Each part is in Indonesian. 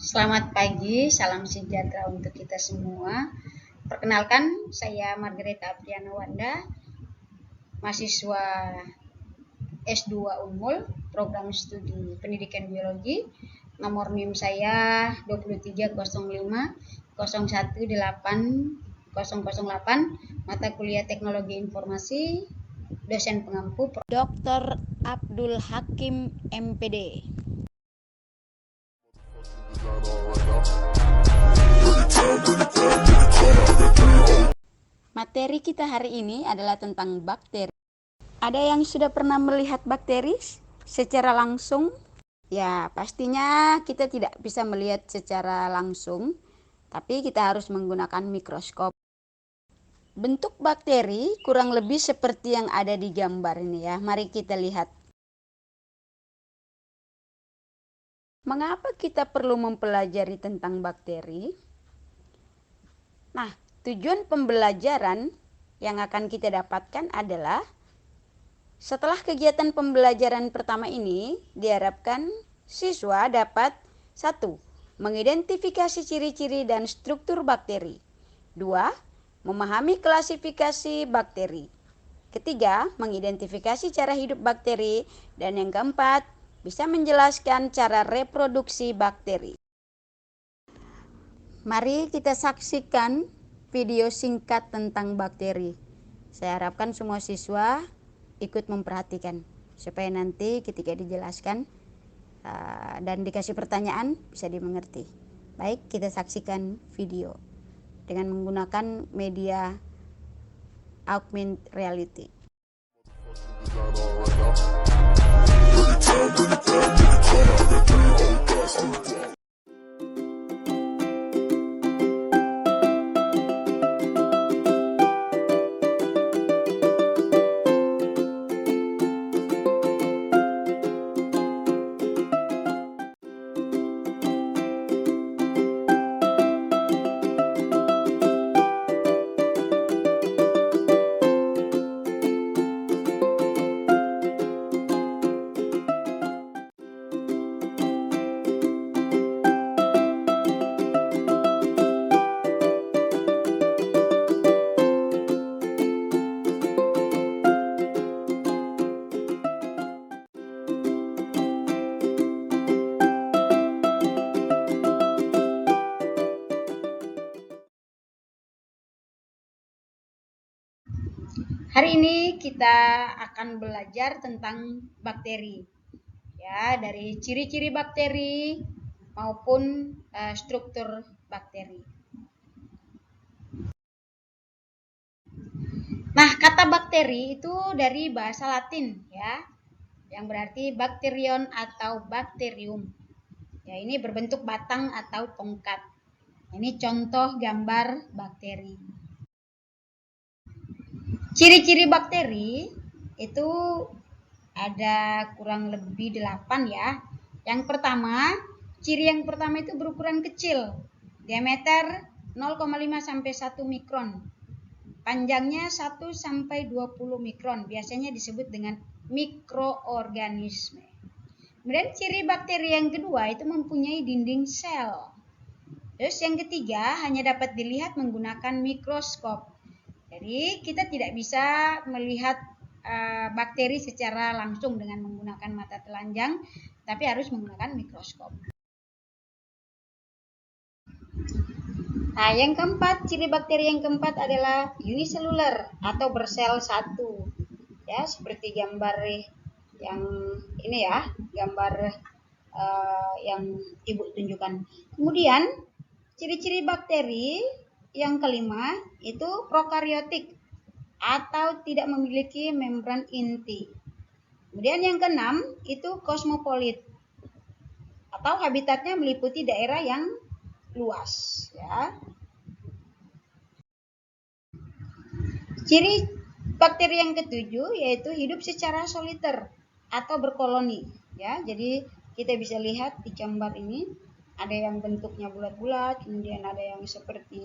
Selamat pagi, salam sejahtera untuk kita semua. Perkenalkan, saya Margareta Apriana Wanda, mahasiswa S2 Unmul, program studi pendidikan biologi. Nomor NIM saya 23050101808, mata kuliah teknologi informasi, dosen pengampu Dr. Abdul Hakim MPD. Materi kita hari ini adalah tentang bakteri. Ada yang sudah pernah melihat bakteri secara langsung? Ya, pastinya kita tidak bisa melihat secara langsung, tapi kita harus menggunakan mikroskop. Bentuk bakteri kurang lebih seperti yang ada di gambar ini ya. Mari kita lihat. Mengapa kita perlu mempelajari tentang bakteri? Nah, tujuan pembelajaran yang akan kita dapatkan adalah setelah kegiatan pembelajaran pertama ini, diharapkan siswa dapat 1. Mengidentifikasi ciri-ciri dan struktur bakteri. 2. Memahami klasifikasi bakteri. Ketiga, mengidentifikasi cara hidup bakteri. Dan yang keempat, bisa menjelaskan cara reproduksi bakteri. Mari kita saksikan video singkat tentang bakteri. Saya harapkan semua siswa ikut memperhatikan supaya nanti ketika dijelaskan dan dikasih pertanyaan bisa dimengerti. Baik, kita saksikan video dengan menggunakan media augmented reality. Hari ini kita akan belajar tentang bakteri. Ya, dari ciri-ciri bakteri maupun struktur bakteri. Nah, kata bakteri itu dari bahasa Latin ya, yang berarti bakterion atau bakterium. Ya, ini berbentuk batang atau tongkat. Ini contoh gambar bakteri. Ciri-ciri bakteri itu ada kurang lebih 8 ya. Yang pertama, ciri yang pertama itu berukuran kecil, diameter 0,5 sampai 1 mikron. Panjangnya 1 sampai 20 mikron, biasanya disebut dengan mikroorganisme. Kemudian ciri bakteri yang kedua itu mempunyai dinding sel. Terus yang ketiga hanya dapat dilihat menggunakan mikroskop. Jadi kita tidak bisa melihat bakteri secara langsung dengan menggunakan mata telanjang, tapi harus menggunakan mikroskop. Nah, yang keempat, ciri bakteri yang keempat adalah uniselular atau bersel satu. Ya, seperti gambar yang ini ya, gambar yang Ibu tunjukkan. Kemudian, ciri-ciri bakteri yang kelima itu prokaryotik atau tidak memiliki membran inti. Kemudian yang keenam itu kosmopolit atau habitatnya meliputi daerah yang luas ya. Ciri bakteri yang ketujuh yaitu hidup secara soliter atau berkoloni ya. Jadi kita bisa lihat di gambar ini ada yang bentuknya bulat-bulat, kemudian ada yang seperti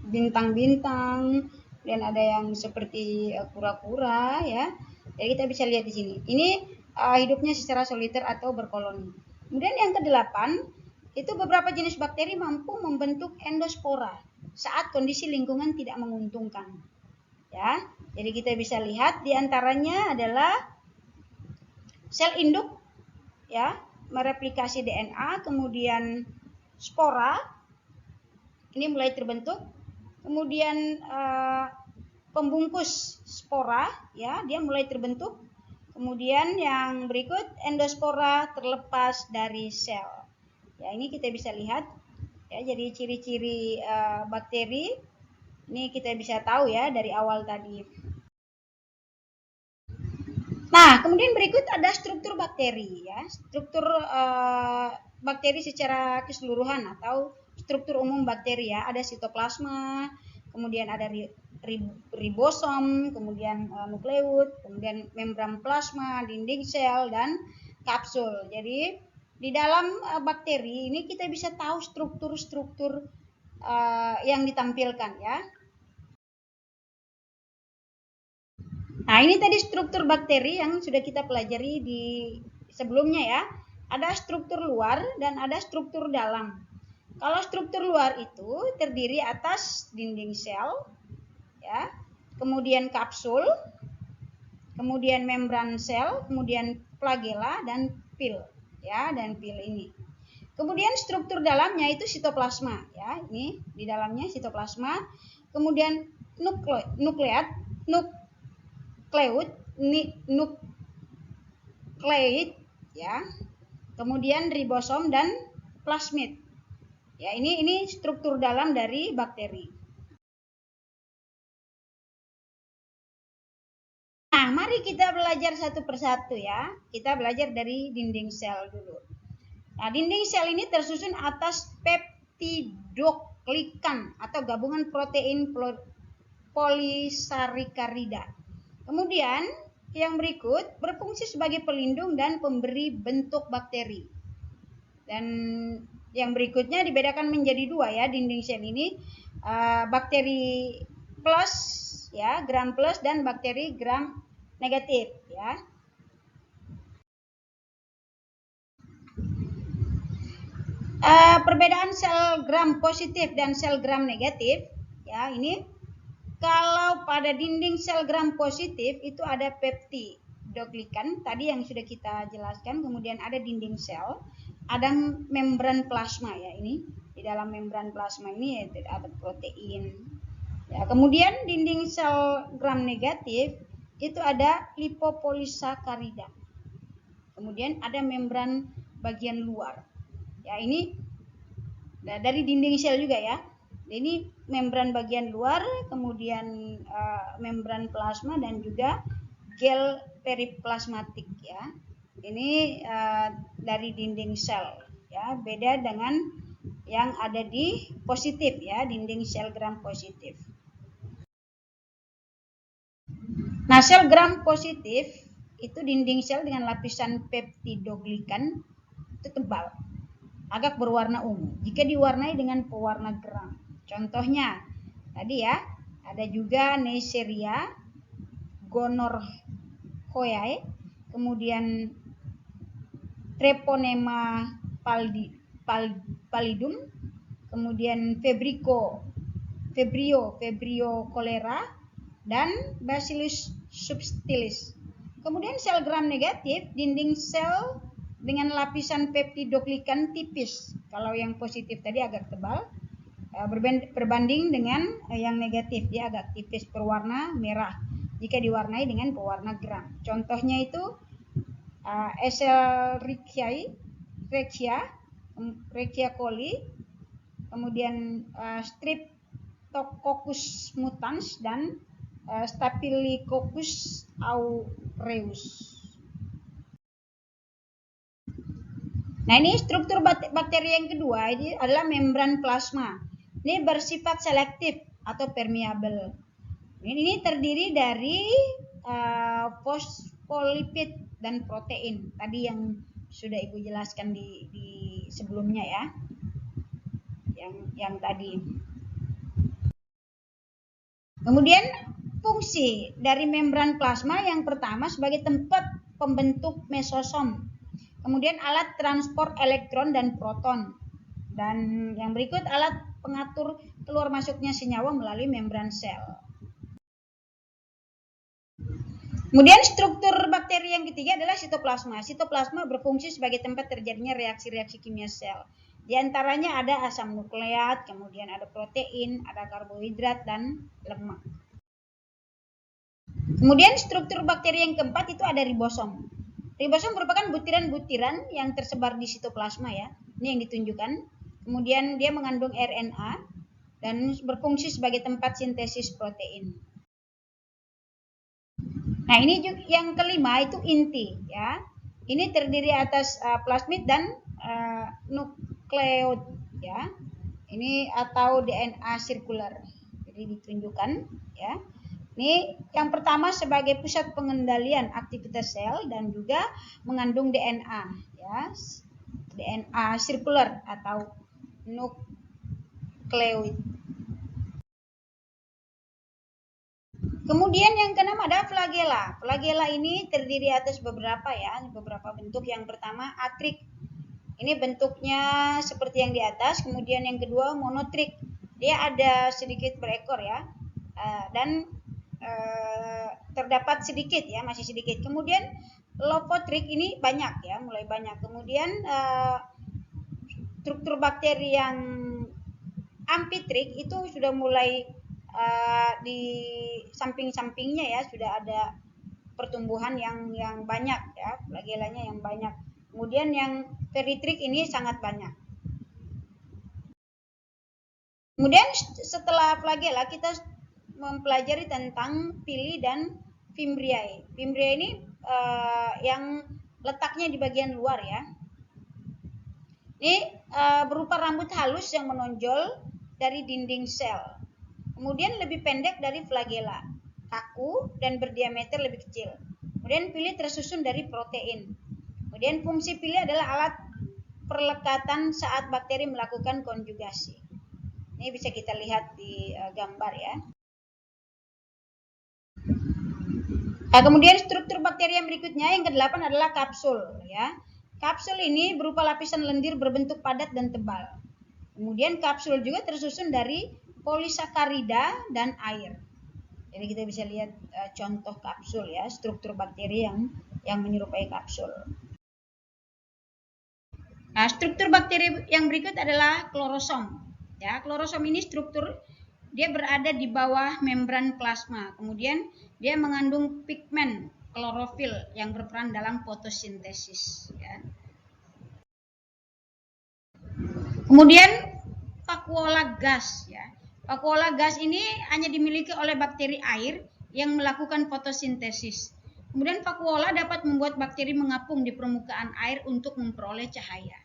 bintang-bintang, dan ada yang seperti kura-kura ya. Jadi kita bisa lihat di sini. Ini hidupnya secara soliter atau berkoloni. Kemudian yang kedelapan, itu beberapa jenis bakteri mampu membentuk endospora saat kondisi lingkungan tidak menguntungkan. Ya, jadi kita bisa lihat diantaranya adalah sel induk, ya, mereplikasi DNA, kemudian spora ini mulai terbentuk, kemudian pembungkus spora, ya, dia mulai terbentuk. Kemudian yang berikut endospora terlepas dari sel. Ya, ini kita bisa lihat. Ya, jadi ciri-ciri bakteri ini kita bisa tahu ya dari awal tadi. Nah, kemudian berikut ada struktur bakteri ya, struktur bakteri secara keseluruhan atau struktur umum bakteri ya. Ada sitoplasma, kemudian ada ribosom, kemudian nukleus, kemudian membran plasma, dinding sel, dan kapsul. Jadi di dalam bakteri ini kita bisa tahu struktur-struktur yang ditampilkan ya. Nah, ini tadi struktur bakteri yang sudah kita pelajari di sebelumnya ya. Ada struktur luar dan ada struktur dalam. Kalau struktur luar itu terdiri atas dinding sel, ya, kemudian kapsul, kemudian membran sel, kemudian flagela dan pil, ya, dan pil ini. Kemudian struktur dalamnya itu sitoplasma, ya, ini di dalamnya sitoplasma. Kemudian nukleat, nukleid, ya, kemudian ribosom dan plasmid. Ya, ini struktur dalam dari bakteri. Nah, mari kita belajar satu persatu ya. Kita belajar dari dinding sel dulu. Nah, dinding sel ini tersusun atas peptidoglikan atau gabungan protein polisakarida. Kemudian yang berikut berfungsi sebagai pelindung dan pemberi bentuk bakteri. Dan yang berikutnya dibedakan menjadi dua ya dinding sel ini, bakteri plus ya, gram plus, dan bakteri gram negatif ya. Perbedaan sel gram positif dan sel gram negatif ya, ini kalau pada dinding sel gram positif itu ada peptidoglikan tadi yang sudah kita jelaskan, kemudian ada dinding sel, ada membran plasma ya, ini di dalam membran plasma ini ada protein. Ya, kemudian dinding sel gram negatif itu ada lipopolisakarida. Kemudian ada membran bagian luar. Ya, ini dari dinding sel juga ya. Ini membran bagian luar, kemudian membran plasma dan juga gel periplasmatik ya. Ini dari dinding sel ya, beda dengan yang ada di positif ya, dinding sel gram positif. Nah, sel gram positif itu dinding sel dengan lapisan peptidoglikan itu tebal, agak berwarna ungu jika diwarnai dengan pewarna gram. Contohnya tadi ya, ada juga Neisseria, Gonorrhoeae, kemudian Treponema pallidum, kemudian Vibrio cholera, dan Bacillus subtilis. Kemudian sel gram negatif, dinding sel dengan lapisan peptidoglikan tipis. Kalau yang positif tadi agak tebal, berbanding dengan yang negatif, dia agak tipis berwarna merah jika diwarnai dengan pewarna gram. Contohnya itu Escherichia coli, kemudian Streptococcus mutans, dan Staphylococcus aureus. Nah, ini struktur bakteri yang kedua, ini adalah membran plasma. Ini bersifat selektif atau permeabel. Ini terdiri dari fosfolipid dan protein. Tadi yang sudah Ibu jelaskan di sebelumnya ya. Yang tadi. Kemudian fungsi dari membran plasma yang pertama sebagai tempat pembentuk mesosom. Kemudian alat transport elektron dan proton. Dan yang berikut alat pengatur keluar masuknya senyawa melalui membran sel. Kemudian struktur bakteri yang ketiga adalah sitoplasma. Sitoplasma berfungsi sebagai tempat terjadinya reaksi-reaksi kimia sel. Di antaranya ada asam nukleat, kemudian ada protein, ada karbohidrat, dan lemak. Kemudian struktur bakteri yang keempat itu ada ribosom. Ribosom merupakan butiran-butiran yang tersebar di sitoplasma ya. Ini yang ditunjukkan. Kemudian dia mengandung RNA dan berfungsi sebagai tempat sintesis protein. Nah, ini juga yang kelima itu inti ya. Ini terdiri atas plasmid dan nukleot ya. Ini atau DNA sirkular. Jadi ditunjukkan ya. Ini yang pertama sebagai pusat pengendalian aktivitas sel dan juga mengandung DNA ya. DNA sirkular atau nukleoid. Kemudian yang keenam ada flagela. Flagela ini terdiri atas beberapa bentuk. Yang pertama atrik. Ini bentuknya seperti yang di atas. Kemudian yang kedua monotrik. Dia ada sedikit berekor ya. Dan terdapat sedikit ya, masih sedikit. Kemudian lopotrik ini banyak ya, mulai banyak. Kemudian struktur bakteri yang ampitrik itu sudah mulai di samping-sampingnya ya sudah ada pertumbuhan yang banyak ya, flagelanya yang banyak. Kemudian yang peritrik ini sangat banyak. Kemudian setelah flagela kita mempelajari tentang pili dan fimbriae. Fimbriae ini yang letaknya di bagian luar ya. Ini berupa rambut halus yang menonjol dari dinding sel. Kemudian lebih pendek dari flagela, kaku dan berdiameter lebih kecil. Kemudian pili tersusun dari protein. Kemudian fungsi pili adalah alat perlekatan saat bakteri melakukan konjugasi. Ini bisa kita lihat di gambar ya. Nah, kemudian struktur bakteri yang berikutnya yang ke-8 adalah kapsul ya. Kapsul ini berupa lapisan lendir berbentuk padat dan tebal. Kemudian kapsul juga tersusun dari polisakarida dan air. Jadi kita bisa lihat contoh kapsul ya, struktur bakteri yang menyerupai kapsul. Nah, struktur bakteri yang berikut adalah klorosom. Ya, klorosom ini struktur dia berada di bawah membran plasma. Kemudian dia mengandung pigmen klorofil yang berperan dalam fotosintesis. Ya. Kemudian vakuola gas ya. Vakuola gas ini hanya dimiliki oleh bakteri air yang melakukan fotosintesis. Kemudian vakuola dapat membuat bakteri mengapung di permukaan air untuk memperoleh cahaya.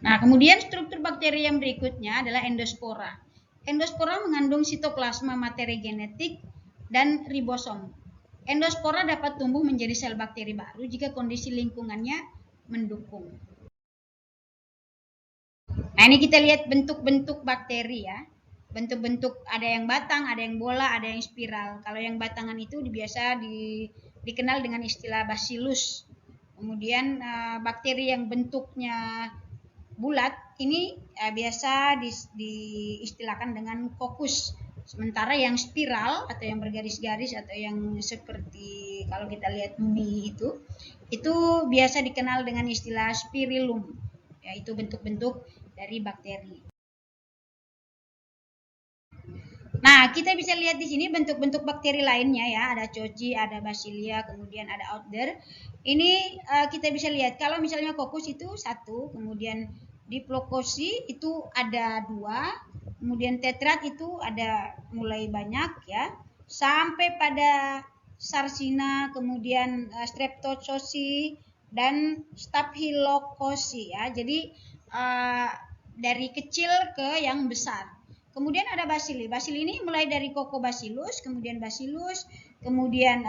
Nah, kemudian struktur bakteri yang berikutnya adalah endospora. Endospora mengandung sitoplasma materi genetik dan ribosom. Endospora dapat tumbuh menjadi sel bakteri baru jika kondisi lingkungannya mendukung. Nah, ini kita lihat bentuk-bentuk bakteri ya. Bentuk-bentuk ada yang batang, ada yang bola, ada yang spiral. Kalau yang batangan itu biasa dikenal dengan istilah bacillus. Kemudian bakteri yang bentuknya bulat ini biasa diistilahkan dengan kokus. Sementara yang spiral atau yang bergaris-garis atau yang seperti kalau kita lihat mie itu biasa dikenal dengan istilah spirillum. Yaitu bentuk-bentuk dari bakteri. Nah, kita bisa lihat di sini bentuk-bentuk bakteri lainnya ya, ada Cocci, ada Bacillia, kemudian ada Outder. Ini kita bisa lihat kalau misalnya kokus itu 1, kemudian Diplococi itu ada 2, kemudian Tetrat itu ada mulai banyak ya, sampai pada Sarcina, kemudian Streptococi dan Staphylococcus ya. Jadi dari kecil ke yang besar. Kemudian ada Bacilli. Bacilli ini mulai dari Coccobacillus, kemudian Bacillus, kemudian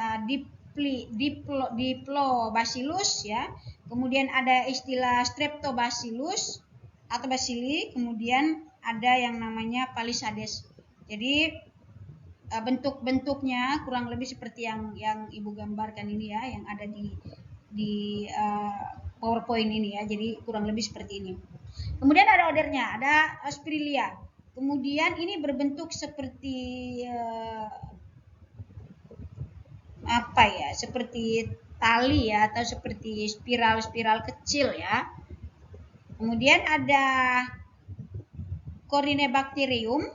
Diplobacillus ya. Kemudian ada istilah Streptobacillus atau Bacilli, kemudian ada yang namanya Palisades. Jadi bentuk-bentuknya kurang lebih seperti yang Ibu gambarkan ini ya, yang ada di PowerPoint ini ya, jadi kurang lebih seperti ini. Kemudian ada ordernya, ada Spirilia. Kemudian ini berbentuk seperti seperti tali ya, atau seperti spiral-spiral kecil ya. Kemudian ada Corynebacterium,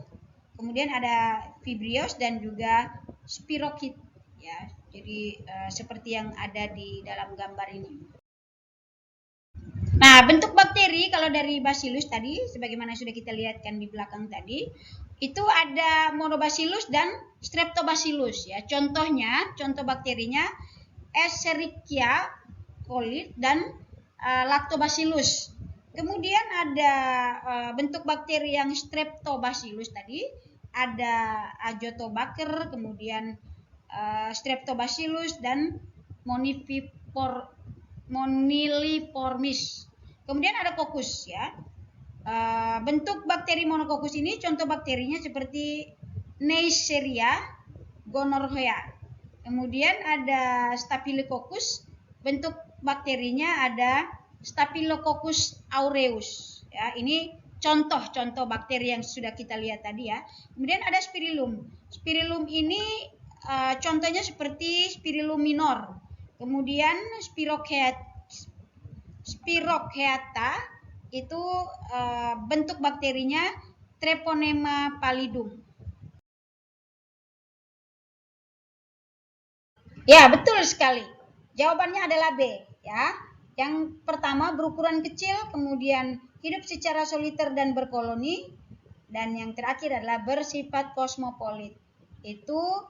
kemudian ada Vibrios dan juga Spirochete ya. Jadi seperti yang ada di dalam gambar ini. Nah, bentuk bakteri kalau dari Bacillus tadi, sebagaimana sudah kita lihatkan di belakang tadi, itu ada Monobacillus dan Streptobacillus ya. Contoh bakterinya Escherichia coli dan Lactobacillus. Kemudian ada bentuk bakteri yang Streptobacillus tadi, ada Azotobacer, kemudian Streptobacillus dan Moniliformis. Kemudian ada kokus ya. Bentuk bakteri monokokus ini contoh bakterinya seperti Neisseria gonorrhea. Kemudian ada Staphylococcus, bentuk bakterinya ada Staphylococcus aureus ya. Ini contoh-contoh bakteri yang sudah kita lihat tadi ya. Kemudian ada Spirillum. Spirillum ini contohnya seperti Spirillum minor. Kemudian Spirochaeta itu bentuk bakterinya Treponema pallidum. Ya, betul sekali. Jawabannya adalah B ya. Yang pertama berukuran kecil, kemudian hidup secara soliter dan berkoloni, dan yang terakhir adalah bersifat kosmopolit. Itu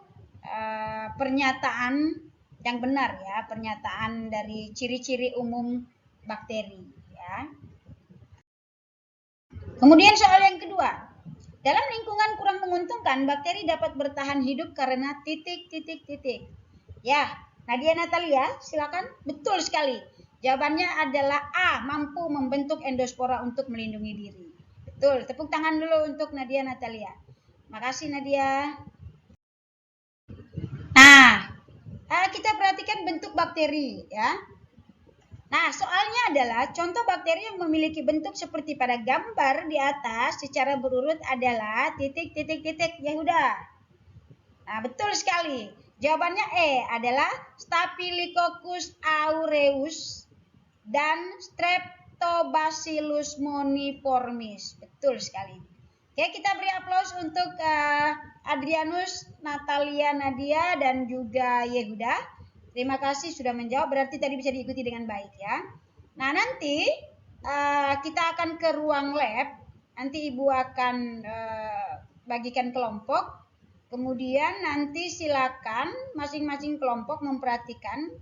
pernyataan yang benar ya, pernyataan dari ciri-ciri umum bakteri ya. Kemudian soal yang kedua, dalam lingkungan kurang menguntungkan, bakteri dapat bertahan hidup karena titik. Ya, Nadia Natalia, silakan. Betul sekali. Jawabannya adalah A, mampu membentuk endospora untuk melindungi diri. Betul, tepuk tangan dulu untuk Nadia Natalia. Makasih Nadia. Nah, kita perhatikan bentuk bakteri ya. Nah, soalnya adalah contoh bakteri yang memiliki bentuk seperti pada gambar di atas secara berurut adalah titik. Yehuda. Nah, betul sekali. Jawabannya E adalah Staphylococcus aureus dan Streptobacillus moniformis. Betul sekali. Oke, kita beri aplaus untuk Adrianus, Natalia, Nadia, dan juga Yehuda. Terima kasih sudah menjawab, berarti tadi bisa diikuti dengan baik ya. Nah, nanti kita akan ke ruang lab. Nanti Ibu akan bagikan kelompok. Kemudian nanti silakan masing-masing kelompok memperhatikan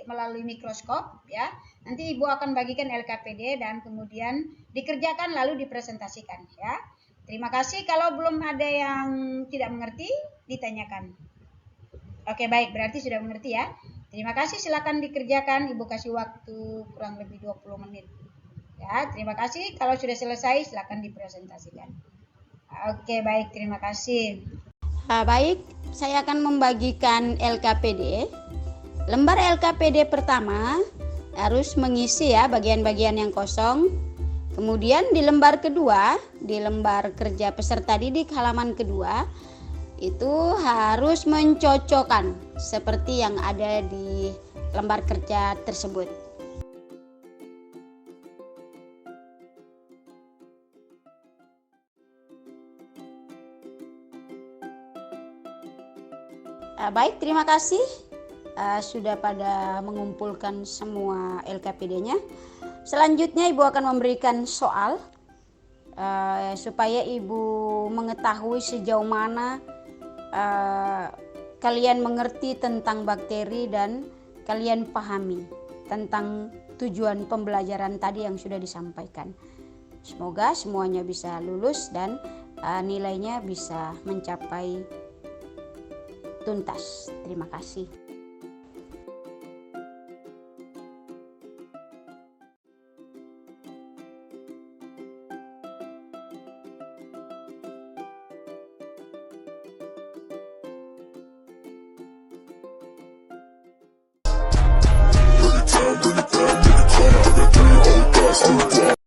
melalui mikroskop ya. Nanti Ibu akan bagikan LKPD dan kemudian dikerjakan lalu dipresentasikan ya. Terima kasih. Kalau belum ada yang tidak mengerti, ditanyakan. Oke, baik, berarti sudah mengerti ya. Terima kasih, silakan dikerjakan. Ibu kasih waktu kurang lebih 20 menit. Ya, terima kasih. Kalau sudah selesai, silakan dipresentasikan. Oke, baik, terima kasih. Baik, saya akan membagikan LKPD. Lembar LKPD pertama harus mengisi ya bagian-bagian yang kosong. Kemudian di lembar kedua, di lembar kerja peserta didik halaman kedua, itu harus mencocokkan seperti yang ada di lembar kerja tersebut. Baik, terima kasih sudah pada mengumpulkan semua LKPD-nya. Selanjutnya Ibu akan memberikan soal supaya Ibu mengetahui sejauh mana kalian mengerti tentang bakteri dan kalian pahami tentang tujuan pembelajaran tadi yang sudah disampaikan. Semoga semuanya bisa lulus dan nilainya bisa mencapai tuntas. Terima kasih.